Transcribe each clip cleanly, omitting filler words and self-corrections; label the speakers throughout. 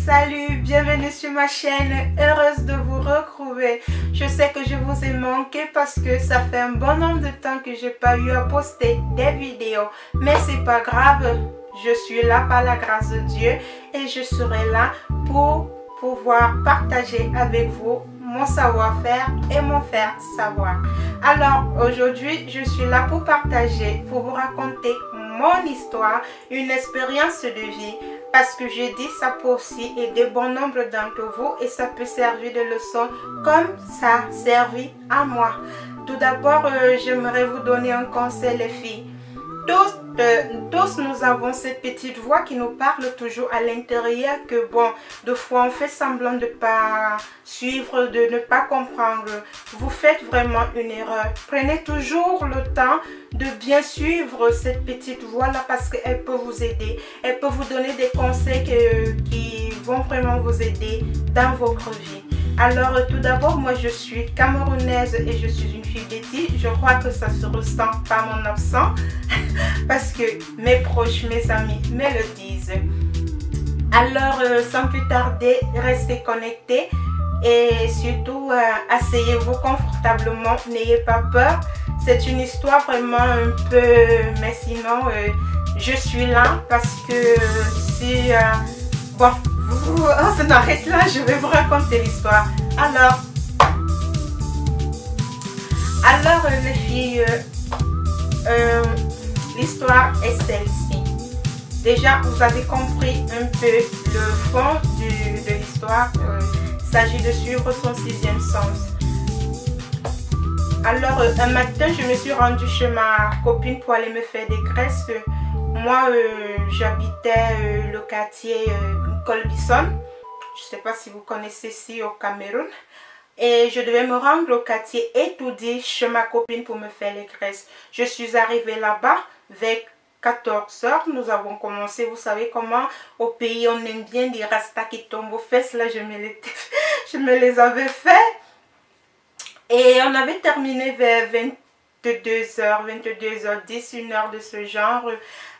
Speaker 1: Salut, bienvenue sur ma chaîne, heureuse de vous retrouver. Je sais que je vous ai manqué parce que ça fait un bon nombre de temps que j'ai pas eu à poster des vidéos. Mais c'est pas grave, je suis là par la grâce de Dieu et je serai là pour pouvoir partager avec vous mon savoir-faire et mon faire savoir. Alors aujourd'hui, je suis là pour partager, pour vous raconter mon histoire, une expérience de vie. Parce que je dis, ça peut aussi aider bon nombre d'entre vous et ça peut servir de leçon comme ça a servi à moi. Tout d'abord, j'aimerais vous donner un conseil, les filles. Tous nous avons cette petite voix qui nous parle toujours à l'intérieur que bon, de fois on fait semblant de ne pas suivre, de ne pas comprendre. Vous faites vraiment une erreur. Prenez toujours le temps de bien suivre cette petite voix là parce qu'elle peut vous aider. Elle peut vous donner des conseils qui vont vraiment vous aider dans votre vie. Alors tout d'abord, moi je suis camerounaise et je suis une fille bêtise. Je crois que ça se ressent par mon accent parce que mes proches, mes amis me le disent. Alors sans plus tarder, restez connectés et surtout asseyez-vous confortablement, n'ayez pas peur. C'est une histoire vraiment un peu, mais sinon je suis là parce que si bon, on s'en arrête là, je vais vous raconter l'histoire. Alors les filles, l'histoire est celle-ci. Déjà, vous avez compris un peu le fond de l'histoire. Il s'agit de suivre son sixième sens. Alors, un matin, je me suis rendue chez ma copine pour aller me faire des graisses. Moi, j'habitais le quartier Colbison. Je ne sais pas si vous connaissez ici au Cameroun. Et je devais me rendre au quartier Etoudi chez ma copine pour me faire les graisses. Je suis arrivée là-bas vers 14 h. Nous avons commencé, vous savez comment au pays on aime bien des rastas qui tombent aux fesses. Là, je me les avais fait. Et on avait terminé vers 22 h, 22 h 10, 1 heure de ce genre.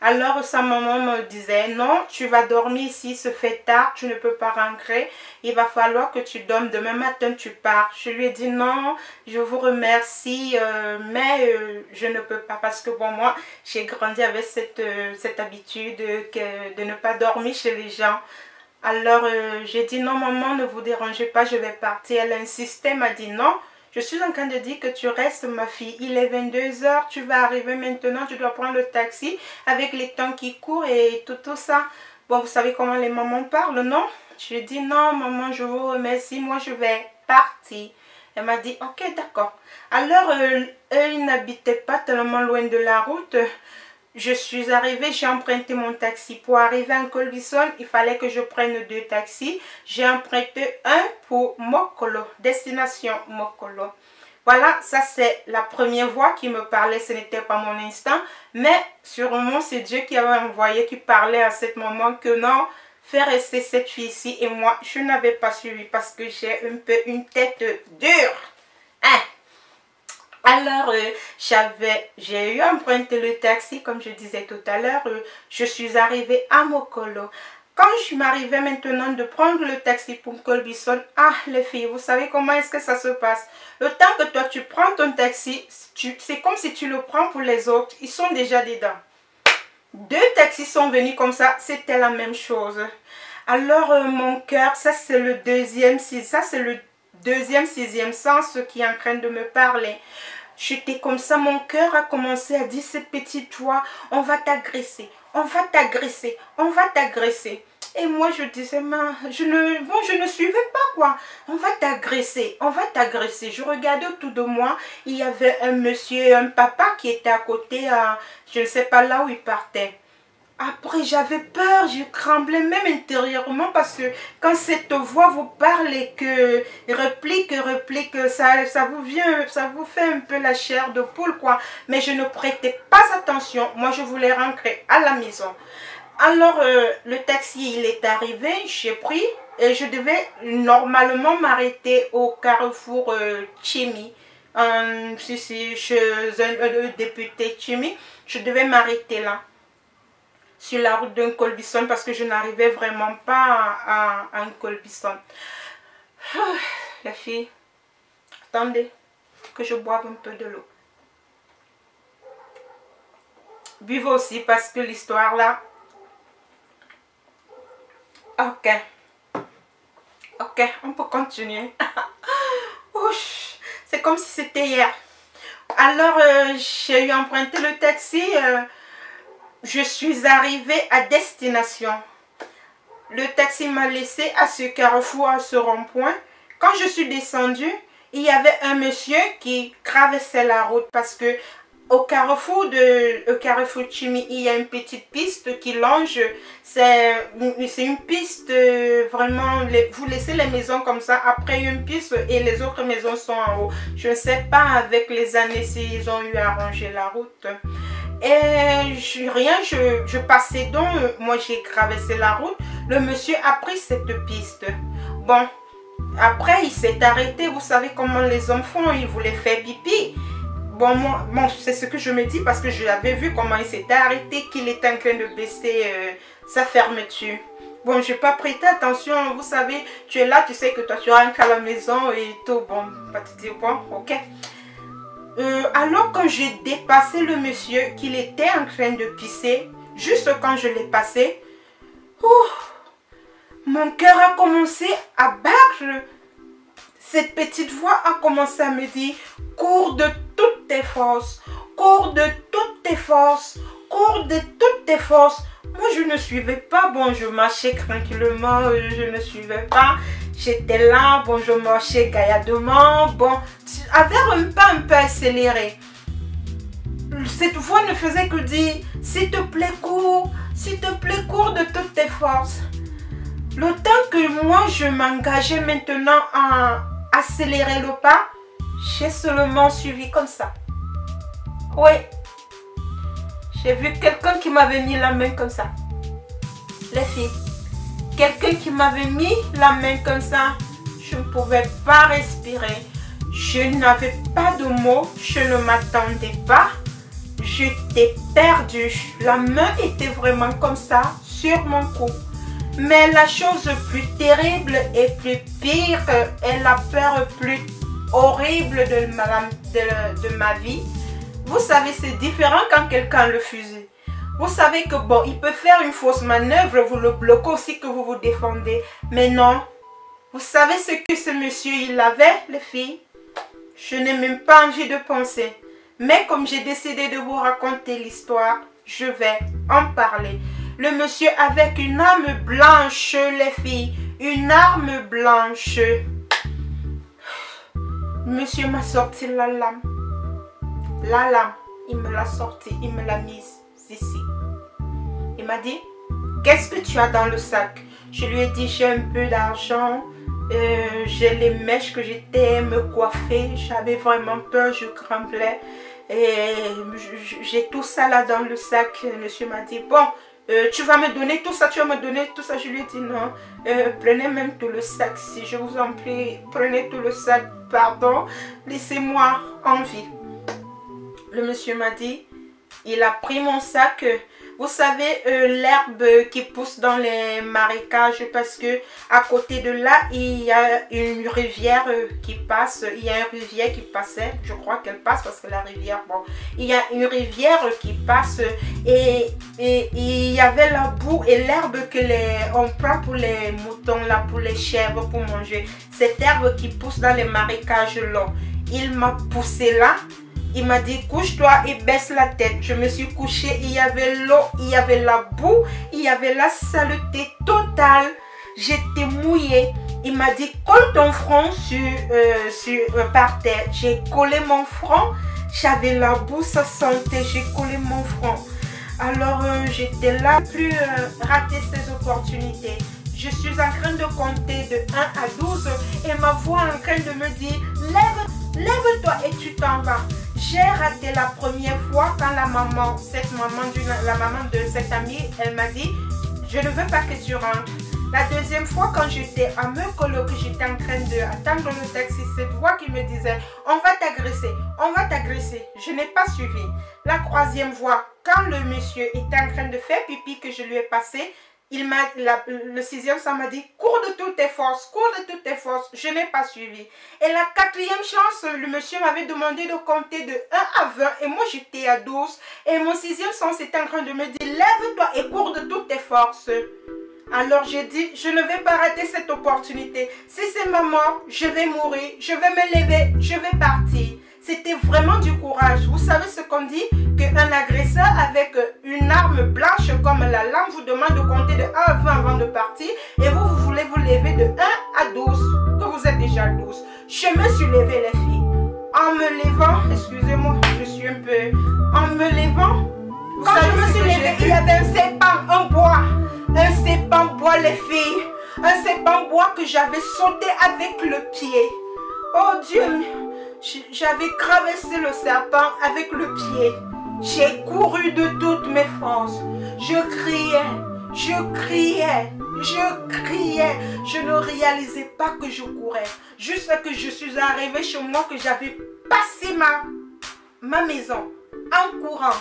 Speaker 1: Alors sa maman me disait, non, tu vas dormir ici, se fait tard, tu ne peux pas rentrer. Il va falloir que tu dormes, demain matin tu pars. Je lui ai dit non, je vous remercie, mais je ne peux pas parce que bon, moi j'ai grandi avec cette habitude de ne pas dormir chez les gens. Alors j'ai dit non maman, ne vous dérangez pas, je vais partir. Elle insistait, m'a dit non. Je suis en train de dire que tu restes ma fille. Il est 22 h, tu vas arriver maintenant, tu dois prendre le taxi avec les temps qui courent et tout ça. Bon, vous savez comment les mamans parlent, non? Je dis non maman, je vous remercie, moi je vais partir. Elle m'a dit ok d'accord. Alors, eux ils n'habitaient pas tellement loin de la route. Je suis arrivée, j'ai emprunté mon taxi. Pour arriver en Colbison, il fallait que je prenne 2 taxis. J'ai emprunté un pour Mokolo, destination Mokolo. Voilà, ça c'est la première voix qui me parlait, ce n'était pas mon instinct. Mais sûrement c'est Dieu qui avait envoyé, qui parlait à ce moment que non, fais rester cette fille-ci. Et moi, je n'avais pas suivi parce que j'ai un peu une tête dure. Hein? Alors, j'ai eu emprunté le taxi, comme je disais tout à l'heure. Je suis arrivée à Mokolo. Quand je m'arrivais maintenant de prendre le taxi pour Colbison, ah les filles, vous savez comment est-ce que ça se passe? Le temps que toi tu prends ton taxi, c'est comme si tu le prends pour les autres. Ils sont déjà dedans. 2 taxis sont venus comme ça, c'était la même chose. Alors mon cœur, ça c'est le deuxième sixième sens qui est en train de me parler. J'étais comme ça, mon cœur a commencé à dire cette petite voix, on va t'agresser, on va t'agresser, on va t'agresser. Et moi je disais, je ne suivais pas quoi, on va t'agresser, on va t'agresser. Je regardais autour de moi, il y avait un monsieur, un papa qui était à côté, je ne sais pas là où il partait. Après, j'avais peur, je tremblais même intérieurement parce que quand cette voix vous parle et que réplique, ça vous fait un peu la chair de poule, quoi. Mais je ne prêtais pas attention. Moi, je voulais rentrer à la maison. Alors, le taxi, il est arrivé, j'ai pris et je devais normalement m'arrêter au carrefour Chimi. Chez un député Chimi, je devais m'arrêter là. sur la route d'un Colbison parce que je n'arrivais vraiment pas à un Colbison. Les filles, attendez que je boive un peu de l'eau. Buvez aussi parce que l'histoire là... Ok. Ok, on peut continuer. C'est comme si c'était hier. Alors, j'ai eu emprunté le taxi. Je suis arrivée à destination. Le taxi m'a laissé à ce carrefour, à ce rond-point. Quand je suis descendue, il y avait un monsieur qui traversait la route parce que au carrefour Chimi, il y a une petite piste qui longe. C'est une piste vraiment, vous laissez les maisons comme ça. Après, il y a une piste et les autres maisons sont en haut. Je ne sais pas avec les années s'ils ont eu à ranger la route. Et je passais donc, moi j'ai traversé la route. Le monsieur a pris cette piste. Bon, après il s'est arrêté. Vous savez comment les hommes font, ils voulaient faire pipi. Bon, c'est ce que je me dis parce que je l'avais vu comment il s'était arrêté, qu'il était en train de baisser sa fermeture. Bon, je n'ai pas prêté attention. Vous savez, tu es là, tu sais que toi tu rentres à la maison et tout. Bon, pas te dire bon, ok. Alors quand j'ai dépassé le monsieur, qu'il était en train de pisser, juste quand je l'ai passé, mon cœur a commencé à battre. Cette petite voix a commencé à me dire, cours de toutes tes forces, cours de toutes tes forces, cours de toutes tes forces. Moi, je ne suivais pas. Bon, je marchais tranquillement, je ne suivais pas. J'étais là, bon, je marchais gaillardement. Bon, avec un pas un peu accéléré. Cette voix ne faisait que dire, s'il te plaît, cours de toutes tes forces. Le temps que moi, je m'engageais maintenant à accélérer le pas, j'ai seulement suivi comme ça. Oui. J'ai vu quelqu'un qui m'avait mis la main comme ça. Les filles. Quelqu'un qui m'avait mis la main comme ça. Je ne pouvais pas respirer. Je n'avais pas de mots. Je ne m'attendais pas. J'étais perdue. La main était vraiment comme ça sur mon cou. Mais la chose plus terrible et plus pire et la peur plus horrible de ma vie, vous savez, c'est différent quand quelqu'un le fusille. Vous savez que bon, il peut faire une fausse manœuvre, vous le bloquez aussi, que vous vous défendez. Mais non, vous savez ce que ce monsieur, il avait, les filles? Je n'ai même pas envie de penser. Mais comme j'ai décidé de vous raconter l'histoire, je vais en parler. Le monsieur avec une arme blanche, les filles. Une arme blanche. Monsieur m'a sorti la lame. La lame, il me l'a sortie, il me l'a mise ici. Il m'a dit, qu'est-ce que tu as dans le sac? Je lui ai dit, j'ai un peu d'argent. J'ai les mèches que j'étais me coiffer. J'avais vraiment peur, je tremblais. Et j'ai tout ça là dans le sac. Monsieur m'a dit, bon, tu vas me donner tout ça, tu vas me donner tout ça. Je lui ai dit non, prenez même tout le sac, si je vous en prie, prenez tout le sac, pardon, laissez-moi en vie. Le monsieur m'a dit, il a pris mon sac. Vous savez, l'herbe qui pousse dans les marécages, parce que à côté de là, il y a une rivière qui passe. Il y a une rivière qui passait, je crois qu'elle passe parce que la rivière, bon, il y a une rivière qui passe et il y avait la boue et l'herbe que on prend pour les moutons, là, pour les chèvres, pour manger. Cette herbe qui pousse dans les marécages là, il m'a poussé là. Il m'a dit, couche-toi et baisse la tête. Je me suis couchée, il y avait l'eau, il y avait la boue, il y avait la saleté totale. J'étais mouillée. Il m'a dit, colle ton front par terre. J'ai collé mon front, j'avais la boue, ça sentait, j'ai collé mon front. Alors j'étais là, plus rater ces opportunités. Je suis en train de compter de 1 à 12 et ma voix est en train de me dire, lève-toi et tu t'en vas. J'ai raté la première fois quand la maman de cette amie, elle m'a dit, je ne veux pas que tu rentres. La deuxième fois, quand j'étais à me coloquer, j'étais en train d'attendre le taxi, cette voix qui me disait « On va t'agresser, on va t'agresser ». Je n'ai pas suivi. La troisième fois, quand le monsieur était en train de faire pipi que je lui ai passé, le sixième, ça m'a dit « Cours de toutes tes forces, cours de toutes tes forces ». Je n'ai pas suivi. Et la quatrième chance, le monsieur m'avait demandé de compter de 1 à 20 et moi j'étais à 12. Et mon sixième sens était en train de me dire « Lève-toi et cours de toutes tes forces ». Alors j'ai dit, je ne vais pas rater cette opportunité. Si c'est ma mort, je vais mourir, je vais me lever, je vais partir. C'était vraiment du courage. Vous savez ce qu'on dit? Qu'un agresseur avec une arme blanche comme la lame vous demande de compter de 1 à 20 avant de partir. Et vous voulez vous lever de 1 à 12, que vous êtes déjà 12. Je me suis levée les filles. En me levant, excusez-moi, je suis un peu... En me levant, quand je me suis levée, il y avait un serpent, un bois. Un serpent bois les filles, un serpent bois que j'avais sauté avec le pied. Oh Dieu, j'avais traversé le serpent avec le pied. J'ai couru de toutes mes forces. Je criais, je criais, je criais. Je ne réalisais pas que je courais. Jusqu'à que je suis arrivée chez moi, que j'avais passé ma maison en courant.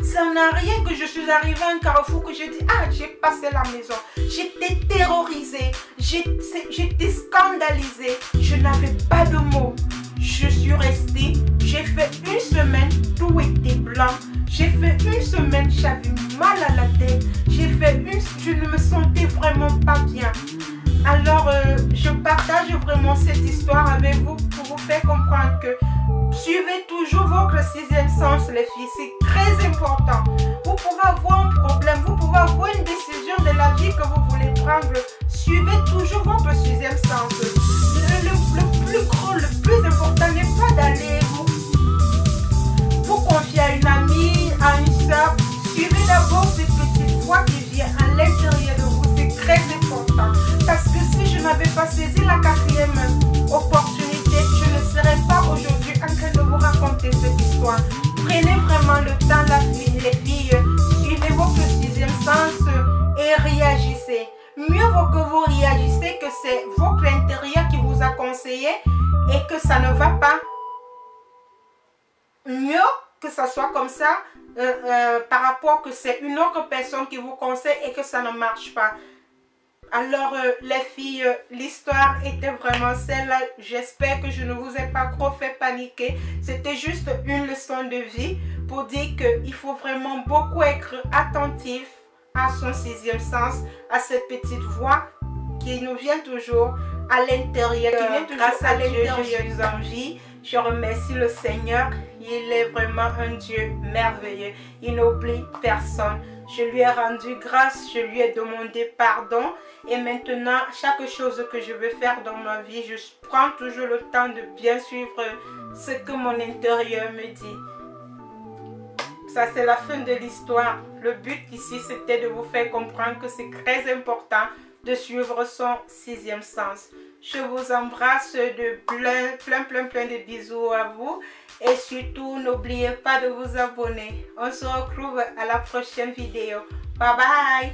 Speaker 1: Ça n'a rien que je suis arrivée à un carrefour que j'ai dit, ah, j'ai passé la maison. J'étais terrorisée, j'étais scandalisée, je n'avais pas de mots. Je suis restée, j'ai fait une semaine, tout était blanc. J'ai fait une semaine, j'avais mal à la tête. Je ne me sentais vraiment pas bien. Alors, je partage vraiment cette histoire avec vous pour vous faire comprendre que suivez toujours votre sixième sens, les filles. C'est très important. Vous pouvez avoir un problème, vous pouvez avoir une décision de la vie que vous voulez prendre. Suivez toujours votre sixième sens. Le plus gros, le plus important n'est pas d'aller vous confier à une amie, à une soeur. Suivez d'abord cette petite voix qui vient à l'intérieur de vous. C'est très important. Parce que si je n'avais pas saisi la quatrième opportunité, je ne serais pas aujourd'hui en train de vous raconter cette histoire. Prenez vraiment le temps, les filles. Suivez votre sixième sens et réagissez. Mieux vaut que vous réagissez que c'est votre intérieur qui vous a conseillé et que ça ne va pas. Mieux que ça soit comme ça par rapport que c'est une autre personne qui vous conseille et que ça ne marche pas. Alors les filles, l'histoire était vraiment celle-là. J'espère que je ne vous ai pas trop fait paniquer. C'était juste une leçon de vie pour dire qu'il faut vraiment beaucoup être attentif à son sixième sens, à cette petite voix qui nous vient toujours à l'intérieur, qui vient toujours grâce à l'intérieur. Je suis en vie. Je remercie le Seigneur. Il est vraiment un Dieu merveilleux. Il n'oublie personne. Je lui ai rendu grâce, je lui ai demandé pardon. Et maintenant, chaque chose que je veux faire dans ma vie, je prends toujours le temps de bien suivre ce que mon intérieur me dit. Ça, c'est la fin de l'histoire. Le but ici, c'était de vous faire comprendre que c'est très important de suivre son sixième sens. Je vous embrasse de plein de bisous à vous. Et surtout, n'oubliez pas de vous abonner. On se retrouve à la prochaine vidéo. Bye bye!